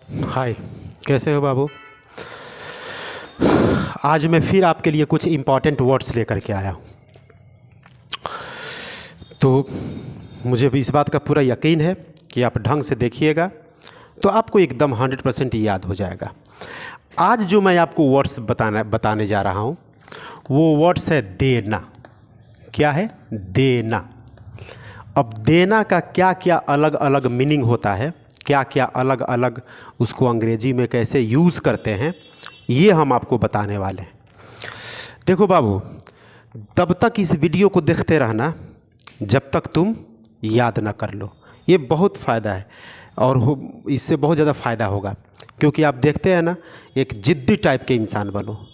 हाय, कैसे हो बाबू। आज मैं फिर आपके लिए कुछ इम्पॉर्टेंट वर्ड्स लेकर के आया हूँ। तो मुझे भी इस बात का पूरा यकीन है कि आप ढंग से देखिएगा तो आपको एकदम 100% याद हो जाएगा। आज जो मैं आपको वर्ड्स बताने जा रहा हूँ वो वर्ड्स है देना। क्या है? देना। अब देना का क्या क्या अलग अलग मीनिंग होता है, क्या क्या अलग अलग उसको अंग्रेजी में कैसे यूज़ करते हैं, ये हम आपको बताने वाले हैं। देखो बाबू, तब तक इस वीडियो को देखते रहना जब तक तुम याद ना कर लो। ये बहुत फ़ायदा है और इससे बहुत ज़्यादा फ़ायदा होगा, क्योंकि आप देखते हैं ना, एक ज़िद्दी टाइप के इंसान बनो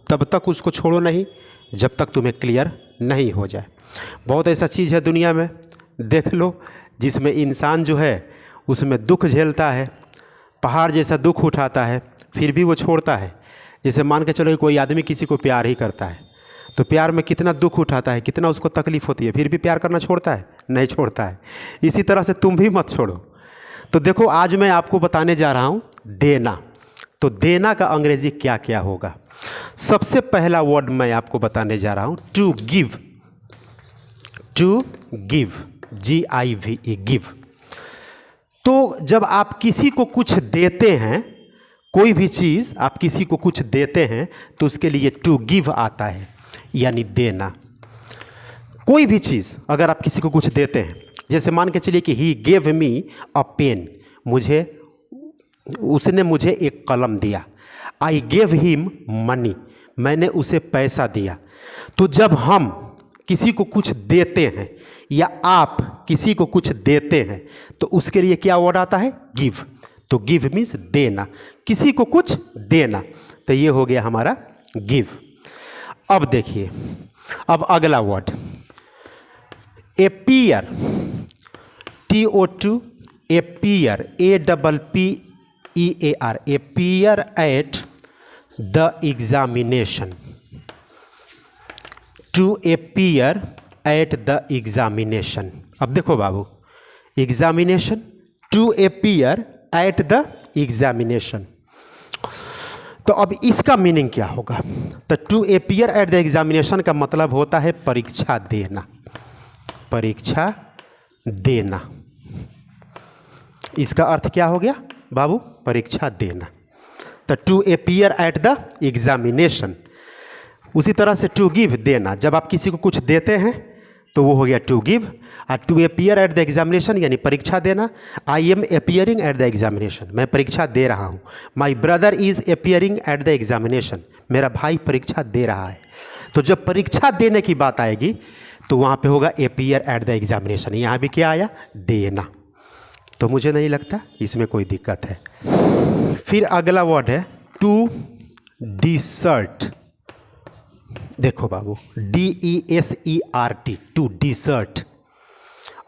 तब तक उसको छोड़ो नहीं जब तक तुम्हें क्लियर नहीं हो जाए। बहुत ऐसा चीज़ है दुनिया में, देख लो, जिसमें इंसान जो है उसमें दुख झेलता है, पहाड़ जैसा दुख उठाता है, फिर भी वो छोड़ता है। जैसे मान के चलो कोई आदमी किसी को प्यार ही करता है तो प्यार में कितना दुख उठाता है, कितना उसको तकलीफ़ होती है, फिर भी प्यार करना छोड़ता है? नहीं छोड़ता है। इसी तरह से तुम भी मत छोड़ो। तो देखो, आज मैं आपको बताने जा रहा हूँ देना। तो देना का अंग्रेजी क्या क्या होगा। सबसे पहला वर्ड मैं आपको बताने जा रहा हूँ to give. To give, GIVE, give. तो जब आप किसी को कुछ देते हैं, कोई भी चीज़ आप किसी को कुछ देते हैं तो उसके लिए टू गिव आता है, यानी देना। कोई भी चीज़ अगर आप किसी को कुछ देते हैं, जैसे मान के चलिए कि he gave me a pen, उसने मुझे एक कलम दिया। आई गेव हिम मनी, मैंने उसे पैसा दिया। तो जब हम किसी को कुछ देते हैं या आप किसी को कुछ देते हैं तो उसके लिए क्या वर्ड आता है? गिव। तो गिव मीन्स देना, किसी को कुछ देना। तो ये हो गया हमारा गिव। अब देखिए, अब अगला word appear, TO2, appear, APPEAR, appear at the examination. To appear at the examination. अब देखो बाबू, examination, to appear at the examination. तो अब इसका मीनिंग क्या होगा? तो to appear at the examination का मतलब होता है परीक्षा देना। परीक्षा देना, इसका अर्थ क्या हो गया बाबू? परीक्षा देना। तो to appear at the examination. उसी तरह से टू गिव, देना। जब आप किसी को कुछ देते हैं तो वो हो गया टू गिव। और to appear at the examination यानी परीक्षा देना। I am appearing at the examination, मैं परीक्षा दे रहा हूँ। My brother is appearing at the examination, मेरा भाई परीक्षा दे रहा है। तो जब परीक्षा देने की बात आएगी तो वहाँ पे होगा अपियर एट द एग्जामिनेशन। यहाँ भी क्या आया? देना। तो मुझे नहीं लगता इसमें कोई दिक्कत है। फिर अगला वर्ड है टू डिसर्ट। देखो बाबू, DESERT, टू डिसर्ट।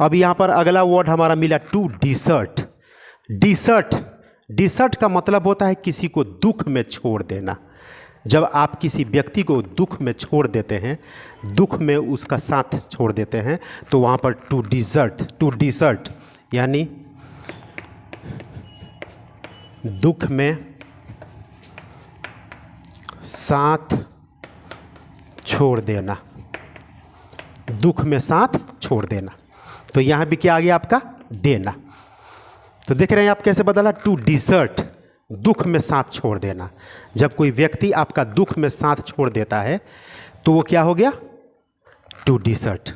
अब यहाँ पर अगला वर्ड हमारा मिला टू डिसर्ट। डिसर्ट, डिसर्ट का मतलब होता है किसी को दुख में छोड़ देना। जब आप किसी व्यक्ति को दुख में छोड़ देते हैं, दुख में उसका साथ छोड़ देते हैं, तो वहाँ पर टू डिसर्ट, टू डिसर्ट यानी दुख में साथ छोड़ देना। दुख में साथ छोड़ देना। तो यहाँ भी क्या आ गया आपका? देना। तो देख रहे हैं आप कैसे बदला? टू डिसर्ट, दुख में साथ छोड़ देना। जब कोई व्यक्ति आपका दुख में साथ छोड़ देता है तो वो क्या हो गया? To desert.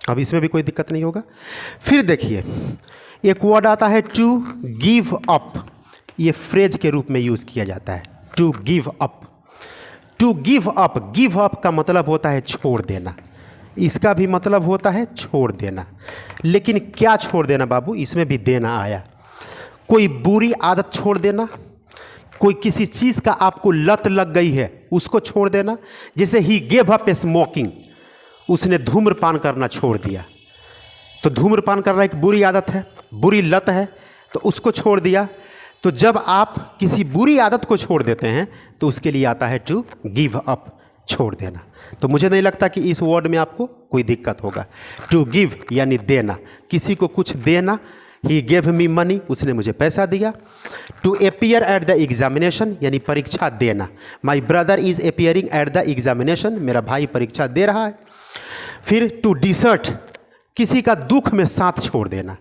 अब इसमें भी कोई दिक्कत नहीं होगा। फिर देखिए, एक वर्ड आता है टू गिव अप। ये फ्रेज के रूप में यूज़ किया जाता है, to give up. To give up, give up का मतलब होता है छोड़ देना। इसका भी मतलब होता है छोड़ देना। लेकिन क्या छोड़ देना बाबू? इसमें भी देना आया। कोई बुरी आदत छोड़ देना, कोई किसी चीज़ का आपको लत लग गई है उसको छोड़ देना। जैसे ही गेव अप स्मोकिंग, उसने धूम्रपान करना छोड़ दिया। तो धूम्रपान करना एक बुरी आदत है, बुरी लत है, तो उसको छोड़ दिया। तो जब आप किसी बुरी आदत को छोड़ देते हैं तो उसके लिए आता है टू गिव अप, छोड़ देना। तो मुझे नहीं लगता कि इस वर्ड में आपको कोई दिक्कत होगा। टू गिव यानी देना, किसी को कुछ देना ही गेव मी मनी, उसने मुझे पैसा दिया। To appear at the examination, यानी परीक्षा देना। My brother is appearing at the examination, मेरा भाई परीक्षा दे रहा है। फिर टू डिसर्ट, किसी का दुख में साथ छोड़ देना।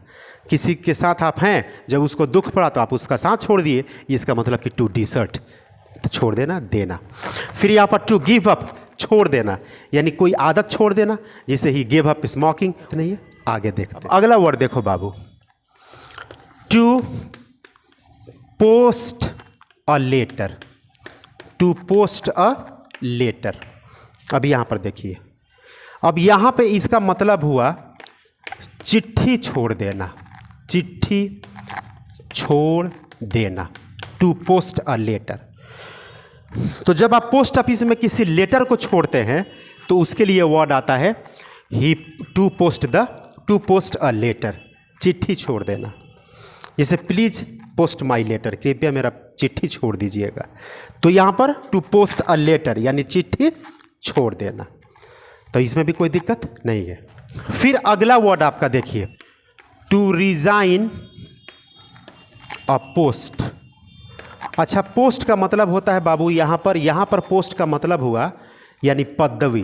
किसी के साथ आप हैं, जब उसको दुख पड़ा तो आप उसका साथ छोड़ दिए, इसका मतलब कि टू डिसर्ट, तो छोड़ देना, देना। फिर यहाँ पर टू गिव अप, छोड़ देना, यानी कोई आदत छोड़ देना, जिसे ही गिव अप स्मोकिंग नहीं है। आगे देखते हैं। अगला वर्ड देखो बाबू, to post a letter. To post a letter. अब यहाँ पर देखिए, अब यहाँ पे इसका मतलब हुआ चिट्ठी छोड़ देना, चिट्ठी छोड़ देना। To post a letter. तो जब आप पोस्ट ऑफिस में किसी लेटर को छोड़ते हैं तो उसके लिए वर्ड आता है ही टू पोस्ट अ लेटर, चिट्ठी छोड़ देना। जैसे प्लीज पोस्ट माई लेटर, कृपया मेरा चिट्ठी छोड़ दीजिएगा। तो यहाँ पर टू पोस्ट अ लेटर यानी चिट्ठी छोड़ देना, तो इसमें भी कोई दिक्कत नहीं है। फिर अगला वर्ड आपका देखिए, टू रिजाइन अ पोस्ट। अच्छा, पोस्ट का मतलब होता है बाबू यहाँ पर पोस्ट का मतलब हुआ यानी पदवी,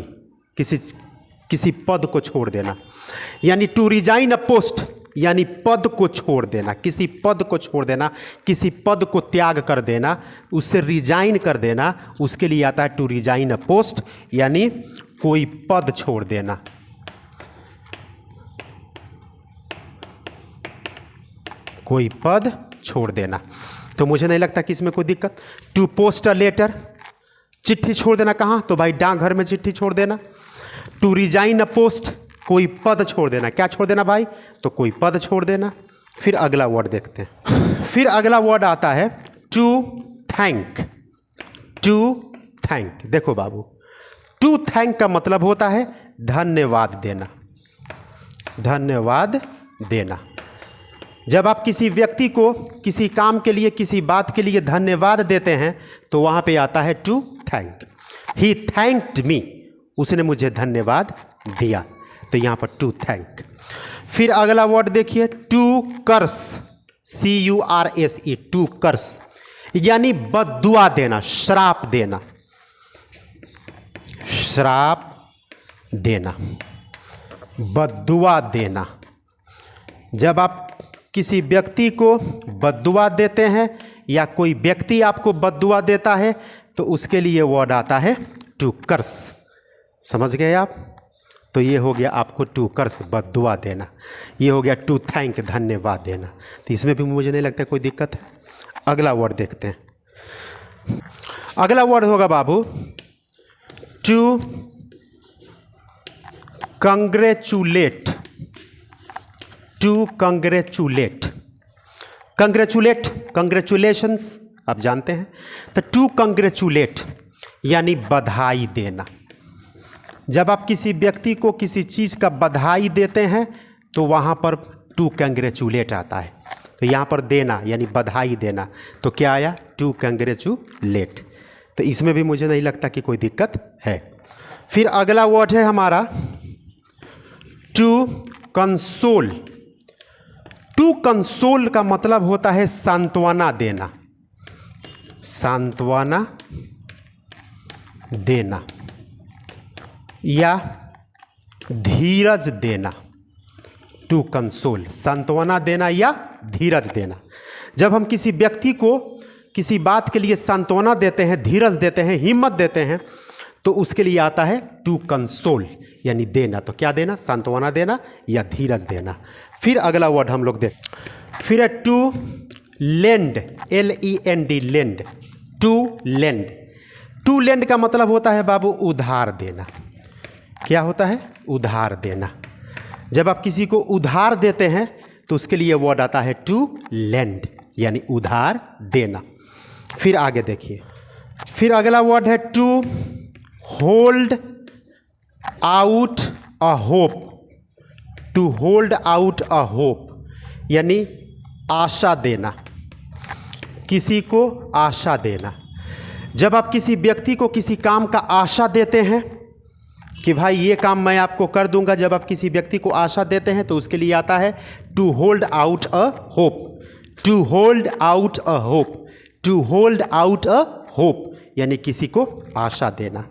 किसी पद को छोड़ देना। यानी टू रिजाइन अ पोस्ट यानी पद को छोड़ देना, किसी पद को छोड़ देना, किसी पद को त्याग कर देना, उससे रिजाइन कर देना, उसके लिए आता है टू रिजाइन अ पोस्ट, यानी कोई पद छोड़ देना। कोई पद छोड़ देना। तो मुझे नहीं लगता कि इसमें कोई दिक्कत। टू पोस्ट अ लेटर, चिट्ठी छोड़ देना। कहाँ? तो भाई डाकघर में चिट्ठी छोड़ देना। टू रिजाइन अ पोस्ट, कोई पद छोड़ देना। क्या छोड़ देना भाई? तो कोई पद छोड़ देना। फिर अगला वर्ड देखते हैं। फिर अगला वर्ड आता है टू थैंक। टू थैंक, देखो बाबू, टू थैंक का मतलब होता है धन्यवाद देना। धन्यवाद देना। जब आप किसी व्यक्ति को किसी काम के लिए, किसी बात के लिए धन्यवाद देते हैं तो वहाँ पे आता है टू थैंक। ही थैंक्ड मी, उसने मुझे धन्यवाद दिया, तो यहाँ पर टू थैंक। फिर अगला वर्ड देखिए to curse, CURSE, to curse यानी बद्दुआ देना, श्राप देना। श्राप देना, बद्दुआ देना। जब आप किसी व्यक्ति को बद्दुआ देते हैं या कोई व्यक्ति आपको बद्दुआ देता है तो उसके लिए वर्ड आता है टू कर्स। समझ गए आप? तो ये हो गया आपको टू कर्स, बद्दुआ देना। ये हो गया टू थैंक, धन्यवाद देना। तो इसमें भी मुझे नहीं लगता कोई दिक्कत है। अगला वर्ड देखते हैं। अगला वर्ड होगा बाबू to congratulate. To congratulate, congratulate, congratulations आप जानते हैं। तो टू कंग्रेचुलेट यानी बधाई देना। जब आप किसी व्यक्ति को किसी चीज़ का बधाई देते हैं तो वहाँ पर टू कंग्रेचुलेट आता है। तो यहाँ पर देना यानी बधाई देना, तो क्या आया? To congratulate. तो इसमें भी मुझे नहीं लगता कि कोई दिक्कत है। फिर अगला वर्ड है हमारा टू कंसोल। टू कंसोल का मतलब होता है सांत्वना देना। सांत्वना देना या धीरज देना। टू कंसोल, सांत्वना देना या धीरज देना। जब हम किसी व्यक्ति को किसी बात के लिए सांत्वना देते हैं, धीरज देते हैं, हिम्मत देते हैं, तो उसके लिए आता है टू कंसोल यानी देना। तो क्या देना? सांत्वना देना या धीरज देना। फिर अगला वर्ड हम लोग देख, फिर है to lend, LEND, lend. To lend, to lend का मतलब होता है बाबू उधार देना। क्या होता है? उधार देना। जब आप किसी को उधार देते हैं तो उसके लिए वर्ड आता है टू लेंड यानी उधार देना। फिर आगे देखिए, फिर अगला वर्ड है to hold out a hope. To hold out a hope यानी आशा देना, किसी को आशा देना। जब आप किसी व्यक्ति को किसी काम का आशा देते हैं कि भाई ये काम मैं आपको कर दूंगा। जब आप किसी व्यक्ति को आशा देते हैं तो उसके लिए आता है to hold out a hope, to hold out a hope, to hold out a hope, यानी किसी को आशा देना।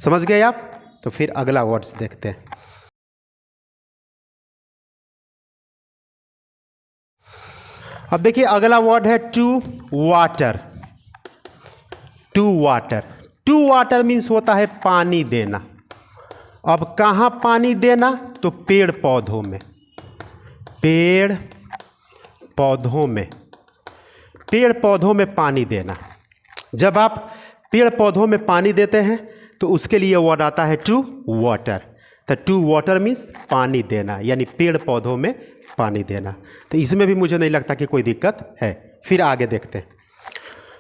समझ गए आप? तो फिर अगला वर्ड्स देखते हैं। अब देखिए अगला वर्ड है to water. To water, to water means होता है पानी देना। अब कहाँ पानी देना? तो पेड़ पौधों में, पेड़ पौधों में, पेड़ पौधों में पानी देना। जब आप पेड़ पौधों में पानी देते हैं तो उसके लिए वर्ड आता है टू वाटर। तो टू वाटर मीन्स पानी देना, यानी पेड़ पौधों में पानी देना। तो इसमें भी मुझे नहीं लगता कि कोई दिक्कत है। फिर आगे देखते हैं।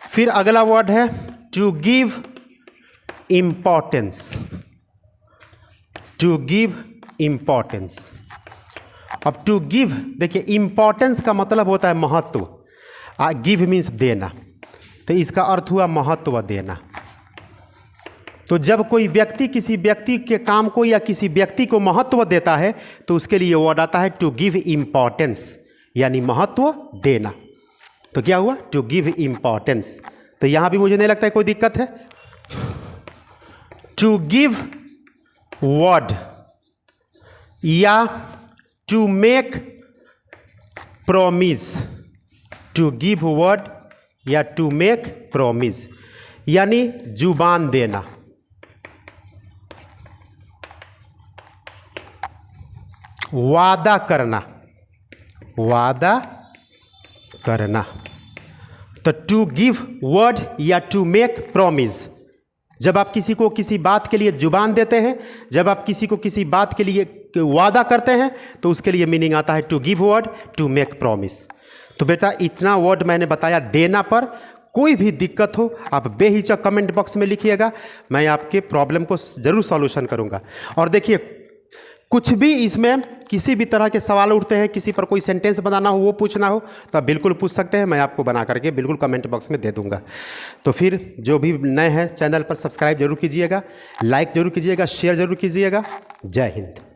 फिर अगला वर्ड है to give importance, to give importance. अब टू गिव, देखिए इम्पोर्टेंस का मतलब होता है महत्व, गिव मीन्स देना, तो इसका अर्थ हुआ महत्व देना। तो जब कोई व्यक्ति किसी व्यक्ति के काम को या किसी व्यक्ति को महत्व देता है तो उसके लिए वर्ड आता है टू गिव इम्पोर्टेंस, यानी महत्व देना। तो क्या हुआ? To give importance. तो यहां भी मुझे नहीं लगता है कोई दिक्कत है। टू गिव वर्ड या to make promise, to give word या टू मेक प्रोमिस, यानी जुबान देना। वादा करना, वादा करना। तो टू गिव वर्ड या टू मेक प्रॉमिस, जब आप किसी को किसी बात के लिए जुबान देते हैं, जब आप किसी को किसी बात के लिए वादा करते हैं तो उसके लिए मीनिंग आता है to give word, to make promise. तो बेटा इतना वर्ड मैंने बताया देना पर। कोई भी दिक्कत हो आप बेहिचक कमेंट बॉक्स में लिखिएगा, मैं आपके प्रॉब्लम को ज़रूर सॉल्यूशन करूंगा। और देखिए कुछ भी इसमें किसी भी तरह के सवाल उठते हैं, किसी पर कोई सेंटेंस बनाना हो, वो पूछना हो तो आप बिल्कुल पूछ सकते हैं, मैं आपको बना करके बिल्कुल कमेंट बॉक्स में दे दूंगा। तो फिर जो भी नए हैं चैनल पर सब्सक्राइब जरूर कीजिएगा, लाइक जरूर कीजिएगा, शेयर जरूर कीजिएगा। जय हिंद।